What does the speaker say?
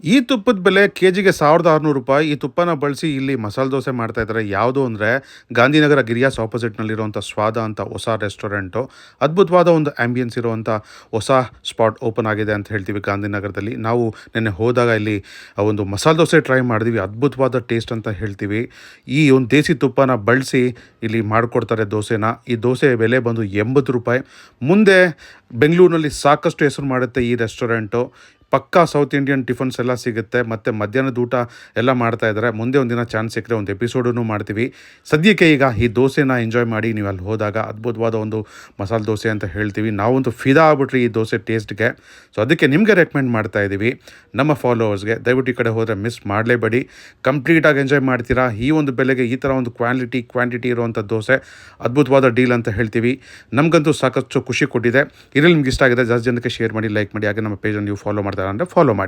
ಈ ತುಪ್ಪದ ಬೆಲೆ ಕೆಜಿಗೆ ₹1600. ಈ ತುಪ್ಪನ ಬಳಸಿ ಇಲ್ಲಿ ಮಸಾಲೆ ದೋಸೆ ಮಾಡ್ತಾ ಇದ್ದಾರೆ. ಯಾವುದು ಅಂದರೆ ಗಾಂಧಿನಗರ ಗಿರಿಯಾಸ್ ಆಪೋಸಿಟ್ನಲ್ಲಿರುವಂಥ ಸ್ವಾದ ಅಂತ ಹೊಸ ರೆಸ್ಟೋರೆಂಟು. ಅದ್ಭುತವಾದ ಒಂದು ಆ್ಯಂಬಿಯನ್ಸ್ ಇರುವಂಥ ಹೊಸ ಸ್ಪಾಟ್ ಓಪನ್ ಆಗಿದೆ ಅಂತ ಹೇಳ್ತೀವಿ ಗಾಂಧಿನಗರದಲ್ಲಿ. ನಾವು ನಿನ್ನೆ ಹೋದಾಗ ಇಲ್ಲಿ ಒಂದು ಮಸಾಲೆ ದೋಸೆ ಟ್ರೈ ಮಾಡಿದ್ವಿ. ಅದ್ಭುತವಾದ ಟೇಸ್ಟ್ ಅಂತ ಹೇಳ್ತೀವಿ. ಈ ಒಂದು ದೇಸಿ ತುಪ್ಪನ ಬಳಸಿ ಇಲ್ಲಿ ಮಾಡಿಕೊಡ್ತಾರೆ ದೋಸೆನ. ಈ ದೋಸೆ ಬೆಲೆ ಬಂದು ₹80. ಮುಂದೆ ಬೆಂಗಳೂರಿನಲ್ಲಿ ಸಾಕಷ್ಟು ಹೆಸರು ಮಾಡುತ್ತೆ ಈ ರೆಸ್ಟೋರೆಂಟು. ಪಕ್ಕಾ ಸೌತ್ ಇಂಡಿಯನ್ ಟಿಫನ್ಸ್ ಎಲ್ಲ ಸಿಗುತ್ತೆ ಮತ್ತು ಮಧ್ಯಾಹ್ನದ ಊಟ ಎಲ್ಲ ಮಾಡ್ತಾ ಇದ್ದಾರೆ. ಮುಂದೆ ಒಂದಿನ ಚಾನ್ಸ್ ಸಿಕ್ಕರೆ ಒಂದು ಎಪಿಸೋಡನ್ನು ಮಾಡ್ತೀವಿ. ಸದ್ಯಕ್ಕೆ ಈಗ ಈ ದೋಸೆನ ಎಂಜಾಯ್ ಮಾಡಿ. ನೀವು ಅಲ್ಲಿ ಹೋದಾಗ ಅದ್ಭುತವಾದ ಒಂದು ಮಸಾಲೆ ದೋಸೆ ಅಂತ ಹೇಳ್ತೀವಿ. ನಾವಂತೂ ಫಿದಾ ಆಗ್ಬಿಟ್ರಿ ಈ ದೋಸೆ ಟೇಸ್ಟ್ಗೆ. ಸೊ ಅದಕ್ಕೆ ನಿಮಗೆ ರೆಕಮೆಂಡ್ ಮಾಡ್ತಾ ಇದ್ದೀವಿ ನಮ್ಮ ಫಾಲೋವರ್ಸ್ಗೆ. ದಯವಿಟ್ಟು ಈ ಕಡೆ ಹೋದರೆ ಮಿಸ್ ಮಾಡಲೇಬೇಡಿ. ಕಂಪ್ಲೀಟಾಗಿ ಎಂಜಾಯ್ ಮಾಡ್ತೀರಾ. ಈ ಒಂದು ಬೆಲೆಗೆ ಈ ಥರ ಒಂದು ಕ್ವಾಂಟಿಟಿ ಇರುವಂಥ ದೋಸೆ ಅದ್ಭುತವಾದ ಡೀಲ್ ಅಂತ ಹೇಳ್ತೀವಿ. ನಮಗಂತೂ ಸಾಕಷ್ಟು ಖುಷಿ ಕೊಟ್ಟಿದೆ. ಇದರಲ್ಲಿ ನಿಮ್ಗೆ ಇಷ್ಟ ಆಗಿದೆ ಜಾಸ್ತಿ ಜನಕ್ಕೆ ಶೇರ್ ಮಾಡಿ, ಲೈಕ್ ಮಾಡಿ. ಹಾಗೆ ನಮ್ಮ ಪೇಜನ್ನು ನೀವು ಫಾಲೋ ಮಾಡ್ತಾರೆ ಅಂದರೆ ಫಾಲೋ ಮಾಡಿ.